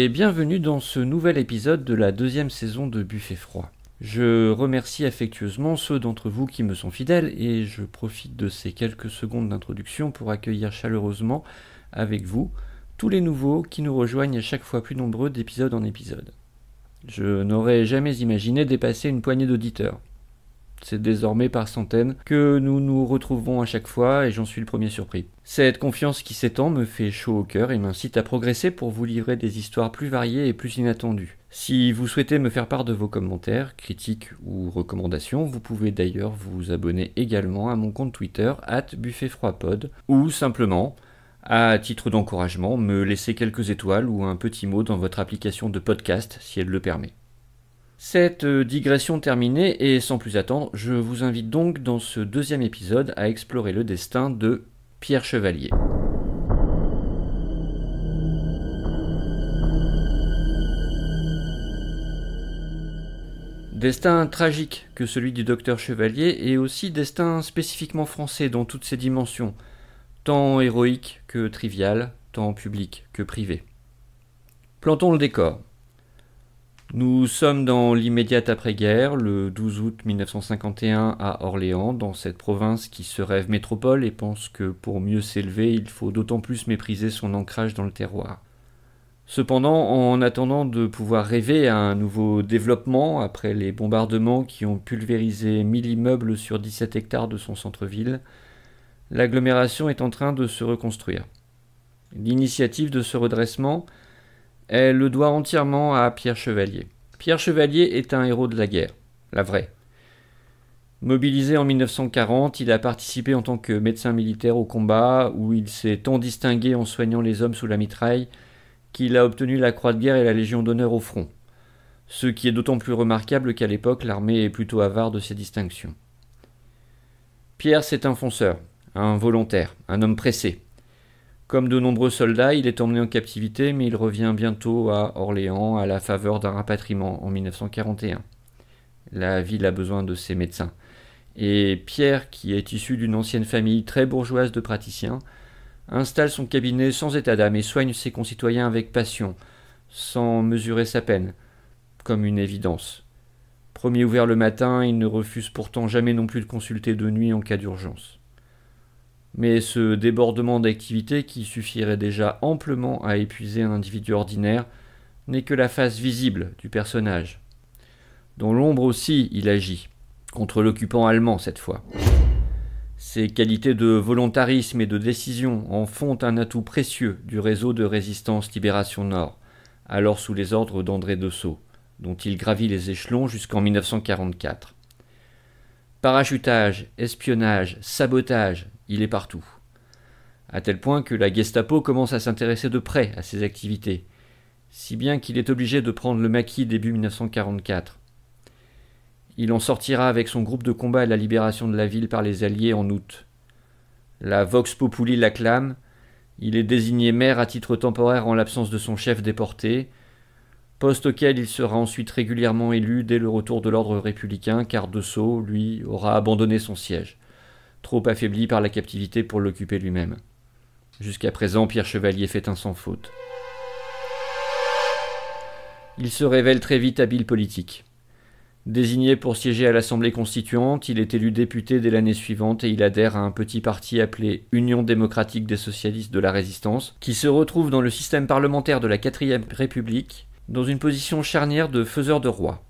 et bienvenue dans ce nouvel épisode de la deuxième saison de Buffet Froid. Je remercie affectueusement ceux d'entre vous qui me sont fidèles et je profite de ces quelques secondes d'introduction pour accueillir chaleureusement avec vous tous les nouveaux qui nous rejoignent à chaque fois plus nombreux d'épisode en épisode. Je n'aurais jamais imaginé dépasser une poignée d'auditeurs. C'est désormais par centaines que nous nous retrouvons à chaque fois et j'en suis le premier surpris. Cette confiance qui s'étend me fait chaud au cœur et m'incite à progresser pour vous livrer des histoires plus variées et plus inattendues. Si vous souhaitez me faire part de vos commentaires, critiques ou recommandations, vous pouvez d'ailleurs vous abonner également à mon compte Twitter @buffetfroidpod ou simplement, à titre d'encouragement, me laisser quelques étoiles ou un petit mot dans votre application de podcast si elle le permet. Cette digression terminée et sans plus attendre, je vous invite donc dans ce deuxième épisode à explorer le destin de Pierre Chevalier. Destin tragique que celui du docteur Chevalier et aussi destin spécifiquement français dans toutes ses dimensions, tant héroïque que trivial, tant public que privé. Plantons le décor. Nous sommes dans l'immédiate après-guerre, le 12 août 1951 à Orléans, dans cette province qui se rêve métropole et pense que pour mieux s'élever, il faut d'autant plus mépriser son ancrage dans le terroir. Cependant, en attendant de pouvoir rêver à un nouveau développement après les bombardements qui ont pulvérisé 1000 immeubles sur 17 hectares de son centre-ville, l'agglomération est en train de se reconstruire. L'initiative de ce redressement, elle le doit entièrement à Pierre Chevalier. Pierre Chevalier est un héros de la guerre, la vraie. Mobilisé en 1940, il a participé en tant que médecin militaire au combat, où il s'est tant distingué en soignant les hommes sous la mitraille, qu'il a obtenu la Croix de guerre et la Légion d'honneur au front. Ce qui est d'autant plus remarquable qu'à l'époque, l'armée est plutôt avare de ces distinctions. Pierre, c'est un fonceur, un volontaire, un homme pressé. Comme de nombreux soldats, il est emmené en captivité, mais il revient bientôt à Orléans à la faveur d'un rapatriement en 1941. La ville a besoin de ses médecins. Et Pierre, qui est issu d'une ancienne famille très bourgeoise de praticiens, installe son cabinet sans état d'âme et soigne ses concitoyens avec passion, sans mesurer sa peine, comme une évidence. Premier ouvert le matin, il ne refuse pourtant jamais non plus de consulter de nuit en cas d'urgence. Mais ce débordement d'activité, qui suffirait déjà amplement à épuiser un individu ordinaire, n'est que la face visible du personnage. Dans l'ombre aussi, il agit, contre l'occupant allemand cette fois. Ses qualités de volontarisme et de décision en font un atout précieux du réseau de résistance Libération Nord, alors sous les ordres d'André Dessau, dont il gravit les échelons jusqu'en 1944. Parachutage, espionnage, sabotage, il est partout. À tel point que la Gestapo commence à s'intéresser de près à ses activités, si bien qu'il est obligé de prendre le maquis début 1944. Il en sortira avec son groupe de combat à la libération de la ville par les Alliés en août. La Vox Populi l'acclame, il est désigné maire à titre temporaire en l'absence de son chef déporté, poste auquel il sera ensuite régulièrement élu dès le retour de l'ordre républicain, car Dessau, lui, aura abandonné son siège, trop affaibli par la captivité pour l'occuper lui-même. Jusqu'à présent, Pierre Chevalier fait un sans faute. Il se révèle très vite habile politique. Désigné pour siéger à l'Assemblée constituante, il est élu député dès l'année suivante et il adhère à un petit parti appelé Union démocratique des socialistes de la résistance, qui se retrouve dans le système parlementaire de la 4e République, dans une position charnière de faiseur de roi.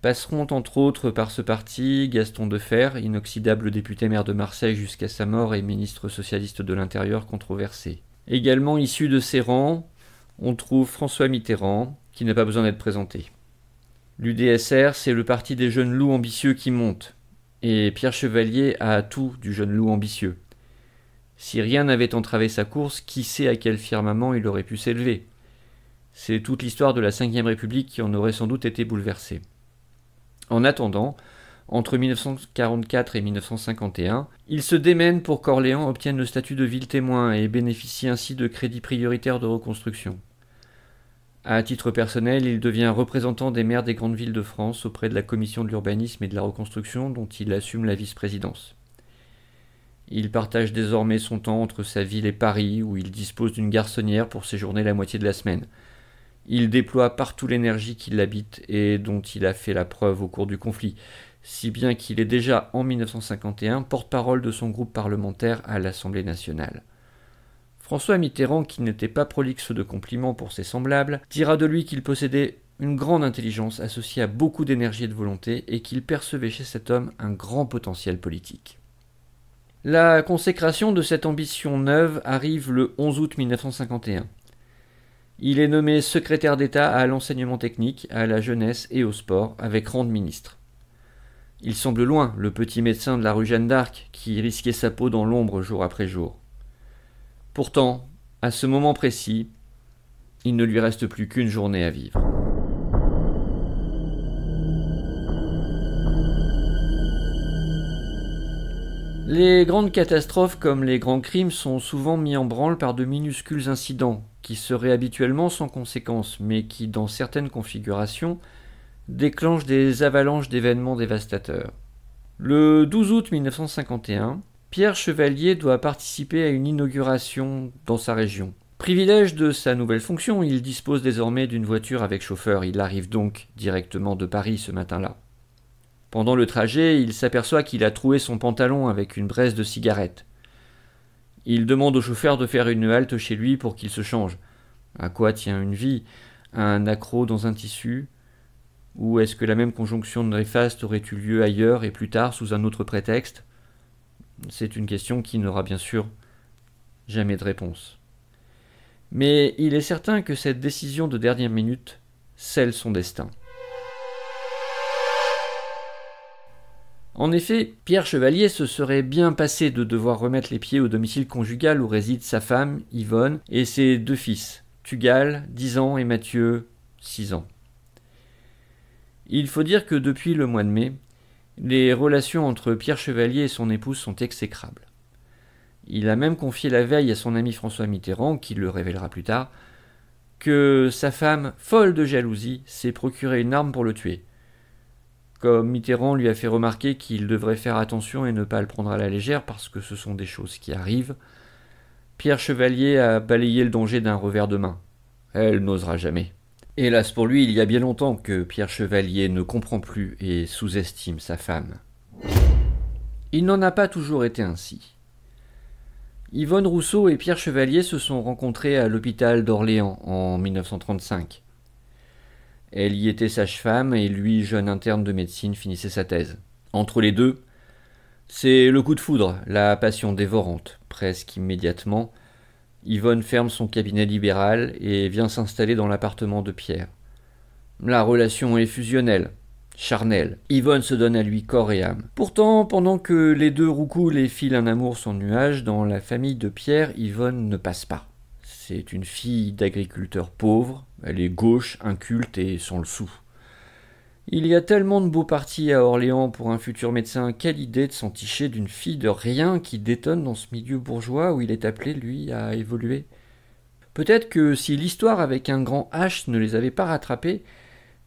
Passeront entre autres par ce parti Gaston Defferre, inoxydable député maire de Marseille jusqu'à sa mort et ministre socialiste de l'Intérieur controversé. Également issu de ses rangs, on trouve François Mitterrand, qui n'a pas besoin d'être présenté. L'UDSR, c'est le parti des jeunes loups ambitieux qui montent, et Pierre Chevalier a tout du jeune loup ambitieux. Si rien n'avait entravé sa course, qui sait à quel firmament il aurait pu s'élever? C'est toute l'histoire de la 5e République qui en aurait sans doute été bouleversée. En attendant, entre 1944 et 1951, il se démène pour qu'Orléans obtienne le statut de ville témoin et bénéficie ainsi de crédits prioritaires de reconstruction. À titre personnel, il devient représentant des maires des grandes villes de France auprès de la Commission de l'urbanisme et de la reconstruction dont il assume la vice-présidence. Il partage désormais son temps entre sa ville et Paris, où il dispose d'une garçonnière pour séjourner la moitié de la semaine, Il déploie partout l'énergie qui l'habite et dont il a fait la preuve au cours du conflit, si bien qu'il est déjà en 1951 porte-parole de son groupe parlementaire à l'Assemblée nationale. François Mitterrand, qui n'était pas prolixe de compliments pour ses semblables, dira de lui qu'il possédait une grande intelligence associée à beaucoup d'énergie et de volonté et qu'il percevait chez cet homme un grand potentiel politique. La consécration de cette ambition neuve arrive le 11 août 1951. Il est nommé secrétaire d'État à l'enseignement technique, à la jeunesse et au sport, avec rang de ministre. Il semble loin, le petit médecin de la rue Jeanne d'Arc, qui risquait sa peau dans l'ombre jour après jour. Pourtant, à ce moment précis, il ne lui reste plus qu'une journée à vivre. Les grandes catastrophes comme les grands crimes sont souvent mis en branle par de minuscules incidents qui seraient habituellement sans conséquences, mais qui, dans certaines configurations, déclenchent des avalanches d'événements dévastateurs. Le 12 août 1951, Pierre Chevalier doit participer à une inauguration dans sa région. Privilège de sa nouvelle fonction, il dispose désormais d'une voiture avec chauffeur. Il arrive donc directement de Paris ce matin-là. Pendant le trajet, il s'aperçoit qu'il a troué son pantalon avec une braise de cigarette. Il demande au chauffeur de faire une halte chez lui pour qu'il se change. À quoi tient une vie? Un accroc dans un tissu? Ou est-ce que la même conjonction néfaste aurait eu lieu ailleurs et plus tard sous un autre prétexte? C'est une question qui n'aura bien sûr jamais de réponse. Mais il est certain que cette décision de dernière minute scelle son destin. En effet, Pierre Chevalier se serait bien passé de devoir remettre les pieds au domicile conjugal où réside sa femme, Yvonne, et ses deux fils, Tugal, 10 ans, et Mathieu, 6 ans. Il faut dire que depuis le mois de mai, les relations entre Pierre Chevalier et son épouse sont exécrables. Il a même confié la veille à son ami François Mitterrand, qui le révélera plus tard, que sa femme, folle de jalousie, s'est procuré une arme pour le tuer. Comme Mitterrand lui a fait remarquer qu'il devrait faire attention et ne pas le prendre à la légère parce que ce sont des choses qui arrivent, Pierre Chevalier a balayé le danger d'un revers de main. Elle n'osera jamais. Hélas pour lui, il y a bien longtemps que Pierre Chevalier ne comprend plus et sous-estime sa femme. Il n'en a pas toujours été ainsi. Yvonne Rousseau et Pierre Chevalier se sont rencontrés à l'hôpital d'Orléans en 1935. Elle y était sage-femme et lui, jeune interne de médecine, finissait sa thèse. Entre les deux, c'est le coup de foudre, la passion dévorante. Presque immédiatement, Yvonne ferme son cabinet libéral et vient s'installer dans l'appartement de Pierre. La relation est fusionnelle, charnelle. Yvonne se donne à lui corps et âme. Pourtant, pendant que les deux roucoulent et filent un amour sans nuage, dans la famille de Pierre, Yvonne ne passe pas. C'est une fille d'agriculteur pauvre, elle est gauche, inculte et sans le sou. Il y a tellement de beaux partis à Orléans pour un futur médecin, quelle idée de s'enticher d'une fille de rien qui détonne dans ce milieu bourgeois où il est appelé, lui, à évoluer. Peut-être que si l'histoire avec un grand H ne les avait pas rattrapés,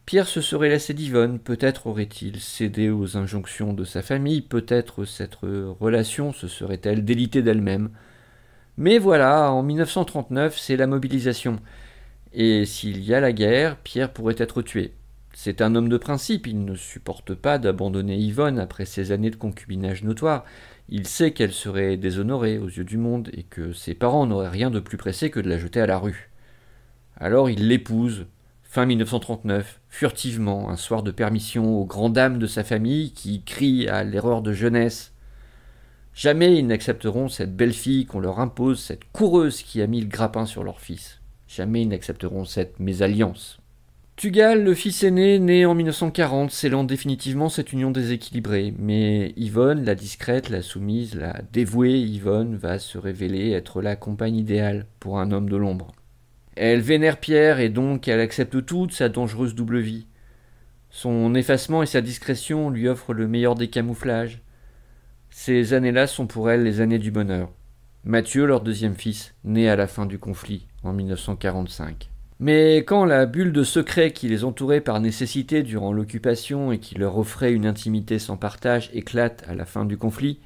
Pierre se serait lassé d'Yvonne, peut-être aurait-il cédé aux injonctions de sa famille, peut-être cette relation se serait-elle délitée d'elle-même. Mais voilà, en 1939, c'est la mobilisation. Et s'il y a la guerre, Pierre pourrait être tué. C'est un homme de principe, il ne supporte pas d'abandonner Yvonne après ces années de concubinage notoire. Il sait qu'elle serait déshonorée aux yeux du monde et que ses parents n'auraient rien de plus pressé que de la jeter à la rue. Alors il l'épouse, fin 1939, furtivement, un soir de permission aux grandes dames de sa famille qui crient à l'erreur de jeunesse. Jamais ils n'accepteront cette belle fille qu'on leur impose, cette coureuse qui a mis le grappin sur leur fils. Jamais ils n'accepteront cette mésalliance. Tugal, le fils aîné, né en 1940, scellant définitivement cette union déséquilibrée. Mais Yvonne, la discrète, la soumise, la dévouée Yvonne, va se révéler être la compagne idéale pour un homme de l'ombre. Elle vénère Pierre et donc elle accepte tout de sa dangereuse double vie. Son effacement et sa discrétion lui offrent le meilleur des camouflages. Ces années-là sont pour elle les années du bonheur. Mathieu, leur deuxième fils, né à la fin du conflit, en 1945. Mais quand la bulle de secret qui les entourait par nécessité durant l'occupation et qui leur offrait une intimité sans partage éclate à la fin du conflit,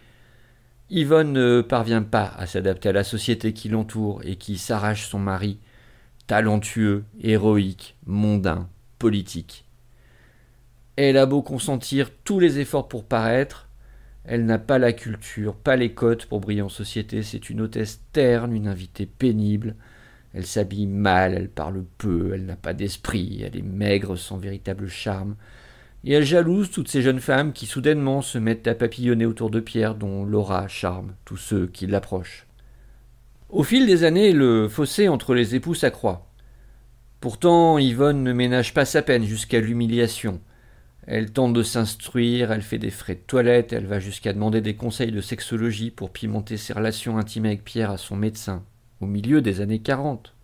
Yvonne ne parvient pas à s'adapter à la société qui l'entoure et qui s'arrache son mari, talentueux, héroïque, mondain, politique. Elle a beau consentir tous les efforts pour paraître, elle n'a pas la culture, pas les cotes pour briller en société, c'est une hôtesse terne, une invitée pénible. Elle s'habille mal, elle parle peu, elle n'a pas d'esprit, elle est maigre sans véritable charme. Et elle jalouse toutes ces jeunes femmes qui soudainement se mettent à papillonner autour de Pierre, dont l'aura charme tous ceux qui l'approchent. Au fil des années, le fossé entre les époux s'accroît. Pourtant, Yvonne ne ménage pas sa peine jusqu'à l'humiliation. Elle tente de s'instruire, elle fait des frais de toilette, elle va jusqu'à demander des conseils de sexologie pour pimenter ses relations intimes avec Pierre à son médecin, au milieu des années 40.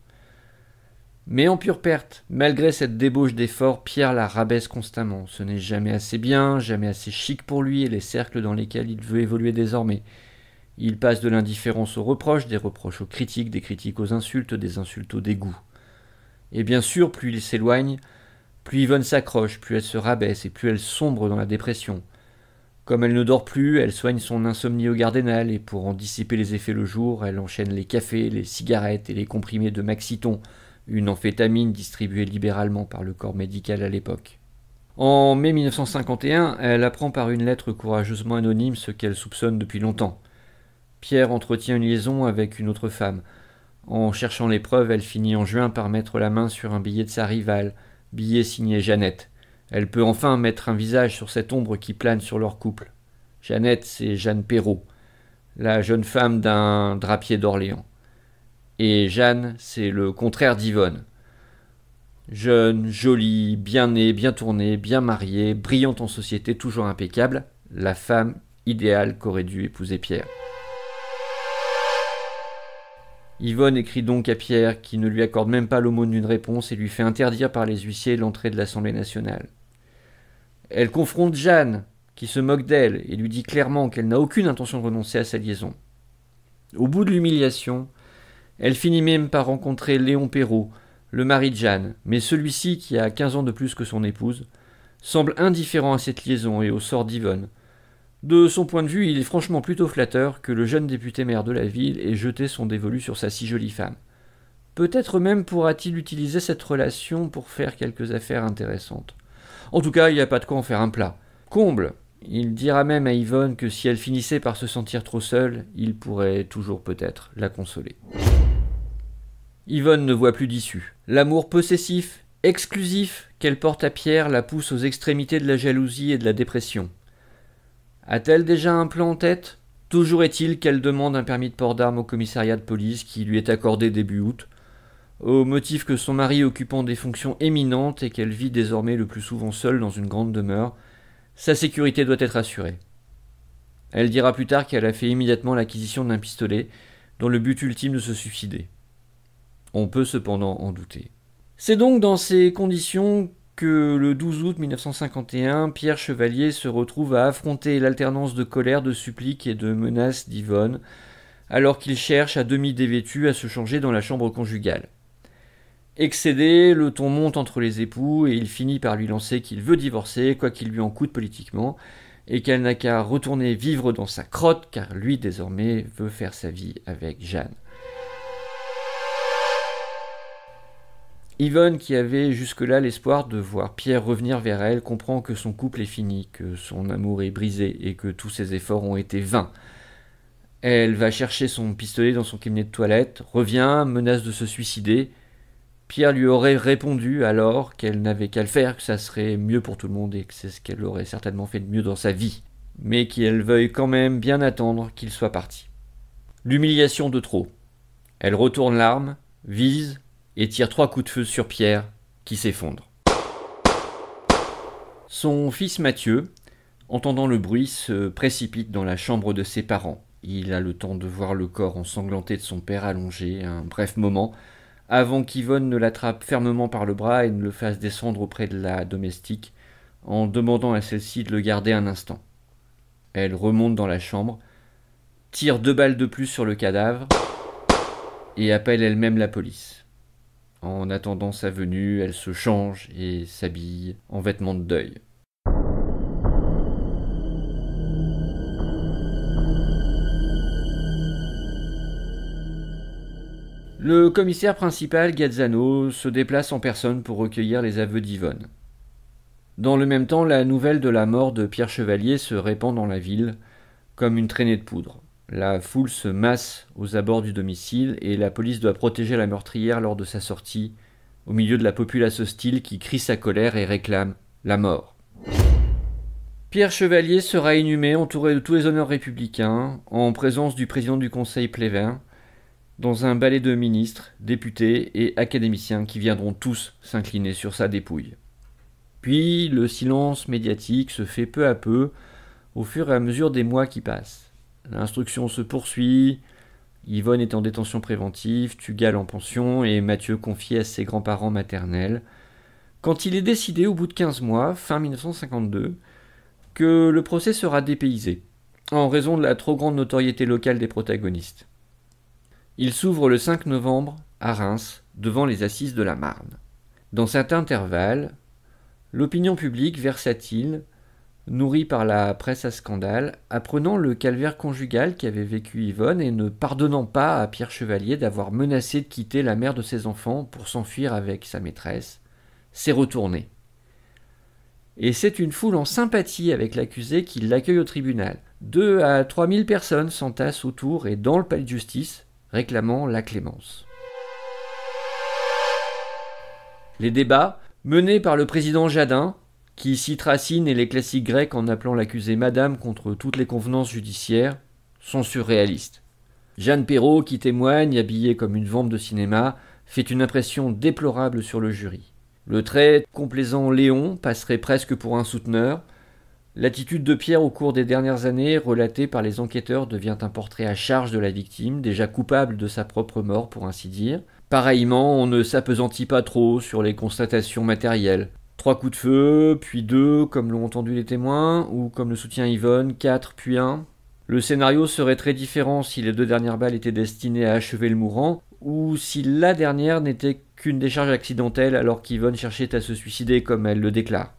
Mais en pure perte, malgré cette débauche d'efforts, Pierre la rabaisse constamment. Ce n'est jamais assez bien, jamais assez chic pour lui et les cercles dans lesquels il veut évoluer désormais. Il passe de l'indifférence aux reproches, des reproches aux critiques, des critiques aux insultes, des insultes au dégoût. Et bien sûr, plus il s'éloigne, plus Yvonne s'accroche, plus elle se rabaisse et plus elle sombre dans la dépression. Comme elle ne dort plus, elle soigne son insomnie au Gardénal et pour en dissiper les effets le jour, elle enchaîne les cafés, les cigarettes et les comprimés de Maxiton, une amphétamine distribuée libéralement par le corps médical à l'époque. En mai 1951, elle apprend par une lettre courageusement anonyme ce qu'elle soupçonne depuis longtemps. Pierre entretient une liaison avec une autre femme. En cherchant les preuves, elle finit en juin par mettre la main sur un billet de sa rivale, billet signé Jeannette. Elle peut enfin mettre un visage sur cette ombre qui plane sur leur couple. Jeannette, c'est Jeanne Perrault, la jeune femme d'un drapier d'Orléans. Et Jeanne, c'est le contraire d'Yvonne. Jeune, jolie, bien née, bien tournée, bien mariée, brillante en société, toujours impeccable, la femme idéale qu'aurait dû épouser Pierre. Yvonne écrit donc à Pierre, qui ne lui accorde même pas l'aumône d'une réponse et lui fait interdire par les huissiers l'entrée de l'Assemblée nationale. Elle confronte Jeanne, qui se moque d'elle, et lui dit clairement qu'elle n'a aucune intention de renoncer à sa liaison. Au bout de l'humiliation, elle finit même par rencontrer Léon Perrault, le mari de Jeanne, mais celui-ci, qui a 15 ans de plus que son épouse, semble indifférent à cette liaison et au sort d'Yvonne. De son point de vue, il est franchement plutôt flatteur que le jeune député maire de la ville ait jeté son dévolu sur sa si jolie femme. Peut-être même pourra-t-il utiliser cette relation pour faire quelques affaires intéressantes. En tout cas, il n'y a pas de quoi en faire un plat. Comble! Il dira même à Yvonne que si elle finissait par se sentir trop seule, il pourrait toujours peut-être la consoler. Yvonne ne voit plus d'issue. L'amour possessif, exclusif qu'elle porte à Pierre la pousse aux extrémités de la jalousie et de la dépression. A-t-elle déjà un plan en tête ? Toujours est-il qu'elle demande un permis de port d'armes au commissariat de police qui lui est accordé début août, au motif que son mari occupant des fonctions éminentes et qu'elle vit désormais le plus souvent seule dans une grande demeure, sa sécurité doit être assurée. Elle dira plus tard qu'elle a fait immédiatement l'acquisition d'un pistolet, dans le but ultime de se suicider. On peut cependant en douter. C'est donc dans ces conditions que le 12 août 1951, Pierre Chevalier se retrouve à affronter l'alternance de colère, de suppliques et de menaces d'Yvonne, alors qu'il cherche à demi dévêtu à se changer dans la chambre conjugale. Excédé, le ton monte entre les époux et il finit par lui lancer qu'il veut divorcer, quoi qu'il lui en coûte politiquement, et qu'elle n'a qu'à retourner vivre dans sa crotte, car lui désormais veut faire sa vie avec Jeanne. Yvonne, qui avait jusque-là l'espoir de voir Pierre revenir vers elle, comprend que son couple est fini, que son amour est brisé et que tous ses efforts ont été vains. Elle va chercher son pistolet dans son cabinet de toilette, revient, menace de se suicider. Pierre lui aurait répondu alors qu'elle n'avait qu'à le faire, que ça serait mieux pour tout le monde et que c'est ce qu'elle aurait certainement fait de mieux dans sa vie, mais qu'elle veuille quand même bien attendre qu'il soit parti. L'humiliation de trop. Elle retourne l'arme, vise et tire 3 coups de feu sur Pierre, qui s'effondre. Son fils Mathieu, entendant le bruit, se précipite dans la chambre de ses parents. Il a le temps de voir le corps ensanglanté de son père allongé un bref moment, avant qu'Yvonne ne l'attrape fermement par le bras et ne le fasse descendre auprès de la domestique, en demandant à celle-ci de le garder un instant. Elle remonte dans la chambre, tire 2 balles de plus sur le cadavre, et appelle elle-même la police. En attendant sa venue, elle se change et s'habille en vêtements de deuil. Le commissaire principal, Gazzano, se déplace en personne pour recueillir les aveux d'Yvonne. Dans le même temps, la nouvelle de la mort de Pierre Chevalier se répand dans la ville comme une traînée de poudre. La foule se masse aux abords du domicile et la police doit protéger la meurtrière lors de sa sortie, au milieu de la populace hostile qui crie sa colère et réclame la mort. Pierre Chevalier sera inhumé entouré de tous les honneurs républicains, en présence du président du conseil Plévin, dans un ballet de ministres, députés et académiciens qui viendront tous s'incliner sur sa dépouille. Puis le silence médiatique se fait peu à peu au fur et à mesure des mois qui passent. L'instruction se poursuit, Yvonne est en détention préventive, Tugal en pension et Mathieu confié à ses grands-parents maternels, quand il est décidé au bout de 15 mois, fin 1952, que le procès sera dépaysé, en raison de la trop grande notoriété locale des protagonistes. Il s'ouvre le 5 novembre à Reims, devant les assises de la Marne. Dans cet intervalle, l'opinion publique versatile, nourrie par la presse à scandale, apprenant le calvaire conjugal qu'avait vécu Yvonne et ne pardonnant pas à Pierre Chevalier d'avoir menacé de quitter la mère de ses enfants pour s'enfuir avec sa maîtresse, s'est retournée. Et c'est une foule en sympathie avec l'accusé qui l'accueille au tribunal. 2 à 3 000 personnes s'entassent autour et dans le palais de justice, réclamant la clémence. Les débats, menés par le président Jadin, qui cite Racine et les classiques grecs en appelant l'accusé Madame contre toutes les convenances judiciaires, sont surréalistes. Jeanne Perrault, qui témoigne, habillée comme une vampe de cinéma, fait une impression déplorable sur le jury. Le très complaisant Léon passerait presque pour un souteneur. L'attitude de Pierre au cours des dernières années, relatée par les enquêteurs, devient un portrait à charge de la victime, déjà coupable de sa propre mort pour ainsi dire. Pareillement, on ne s'appesantit pas trop sur les constatations matérielles. 3 coups de feu, puis 2, comme l'ont entendu les témoins, ou comme le soutient Yvonne, 4, puis 1. Le scénario serait très différent si les 2 dernières balles étaient destinées à achever le mourant, ou si la dernière n'était qu'une décharge accidentelle alors qu'Yvonne cherchait à se suicider comme elle le déclare.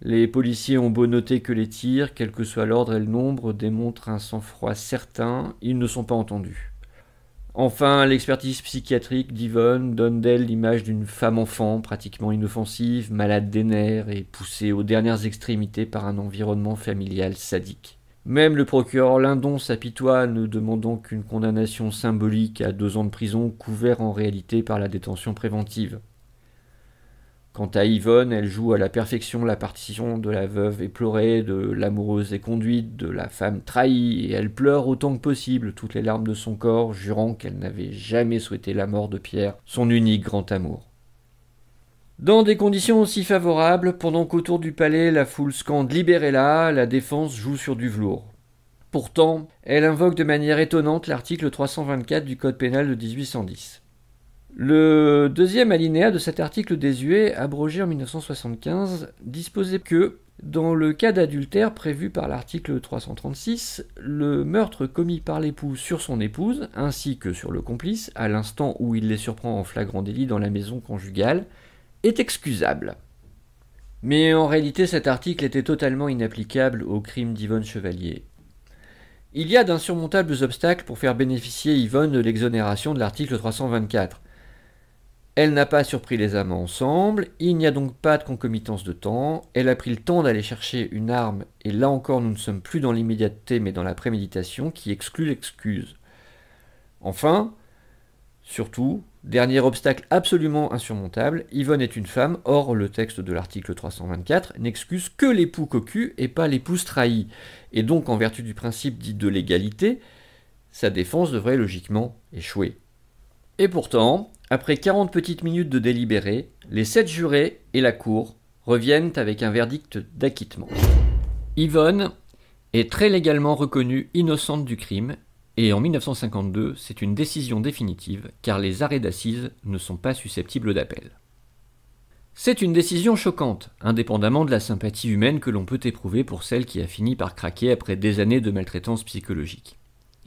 Les policiers ont beau noter que les tirs, quel que soit l'ordre et le nombre, démontrent un sang-froid certain, ils ne sont pas entendus. Enfin, l'expertise psychiatrique d'Yvonne donne d'elle l'image d'une femme-enfant pratiquement inoffensive, malade des nerfs et poussée aux dernières extrémités par un environnement familial sadique. Même le procureur Lindon s'apitoie, ne demandant qu'une condamnation symbolique à 2 ans de prison, couvert en réalité par la détention préventive. Quant à Yvonne, elle joue à la perfection la partition de la veuve éplorée, de l'amoureuse éconduite, de la femme trahie, et elle pleure autant que possible toutes les larmes de son corps, jurant qu'elle n'avait jamais souhaité la mort de Pierre, son unique grand amour. Dans des conditions aussi favorables, pendant qu'autour du palais la foule scande « Libérez-la », la défense joue sur du velours. Pourtant, elle invoque de manière étonnante l'article 324 du Code pénal de 1810. Le 2e alinéa de cet article désuet, abrogé en 1975, disposait que, dans le cas d'adultère prévu par l'article 336, le meurtre commis par l'époux sur son épouse, ainsi que sur le complice, à l'instant où il les surprend en flagrant délit dans la maison conjugale, est excusable. Mais en réalité, cet article était totalement inapplicable au crime d'Yvonne Chevalier. Il y a d'insurmontables obstacles pour faire bénéficier Yvonne de l'exonération de l'article 324. Elle n'a pas surpris les amants ensemble, il n'y a donc pas de concomitance de temps, elle a pris le temps d'aller chercher une arme, et là encore nous ne sommes plus dans l'immédiateté mais dans la préméditation qui exclut l'excuse. Enfin, surtout, dernier obstacle absolument insurmontable, Yvonne est une femme, or le texte de l'article 324 n'excuse que l'époux cocu et pas l'épouse trahie, et donc en vertu du principe dit de l'égalité, sa défense devrait logiquement échouer. Et pourtant, après 40 petites minutes de délibéré, les 7 jurés et la cour reviennent avec un verdict d'acquittement. Yvonne est très légalement reconnue innocente du crime, et en 1952, c'est une décision définitive, car les arrêts d'assises ne sont pas susceptibles d'appel. C'est une décision choquante, indépendamment de la sympathie humaine que l'on peut éprouver pour celle qui a fini par craquer après des années de maltraitance psychologique.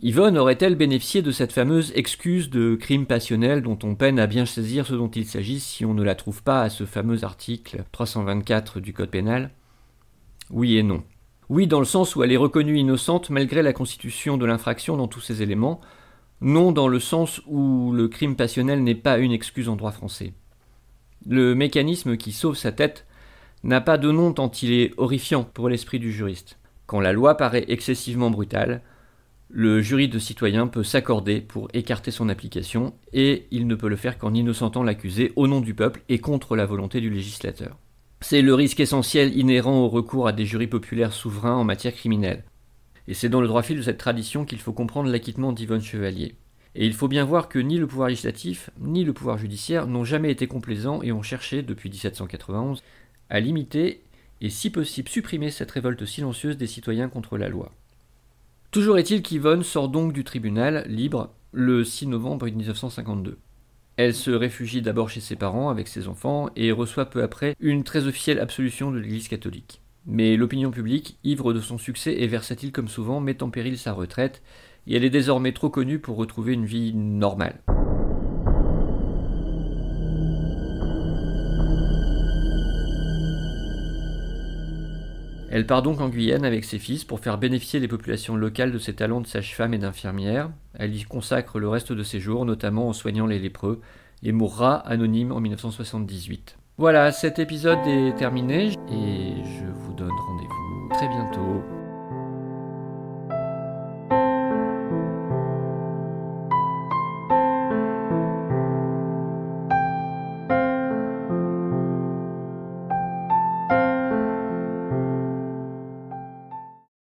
Yvonne aurait-elle bénéficié de cette fameuse excuse de crime passionnel dont on peine à bien saisir ce dont il s'agit si on ne la trouve pas à ce fameux article 324 du Code pénal ? Oui et non. Oui, dans le sens où elle est reconnue innocente malgré la constitution de l'infraction dans tous ses éléments, Non dans le sens où le crime passionnel n'est pas une excuse en droit français. Le mécanisme qui sauve sa tête n'a pas de nom tant il est horrifiant pour l'esprit du juriste. Quand la loi paraît excessivement brutale, le jury de citoyens peut s'accorder pour écarter son application, et il ne peut le faire qu'en innocentant l'accusé au nom du peuple et contre la volonté du législateur. C'est le risque essentiel inhérent au recours à des jurys populaires souverains en matière criminelle. Et c'est dans le droit fil de cette tradition qu'il faut comprendre l'acquittement d'Yvonne Chevalier. Et il faut bien voir que ni le pouvoir législatif, ni le pouvoir judiciaire n'ont jamais été complaisants et ont cherché, depuis 1791, à limiter et si possible supprimer cette révolte silencieuse des citoyens contre la loi. Toujours est-il qu'Yvonne sort donc du tribunal, libre, le 6 novembre 1952. Elle se réfugie d'abord chez ses parents avec ses enfants et reçoit peu après une très officielle absolution de l'Église catholique. Mais l'opinion publique, ivre de son succès et versatile comme souvent, met en péril sa retraite et elle est désormais trop connue pour retrouver une vie normale. Elle part donc en Guyane avec ses fils pour faire bénéficier les populations locales de ses talents de sage-femme et d'infirmière. Elle y consacre le reste de ses jours, notamment en soignant les lépreux, et mourra anonyme en 1978. Voilà, cet épisode est terminé et je vous donne rendez-vous très bientôt.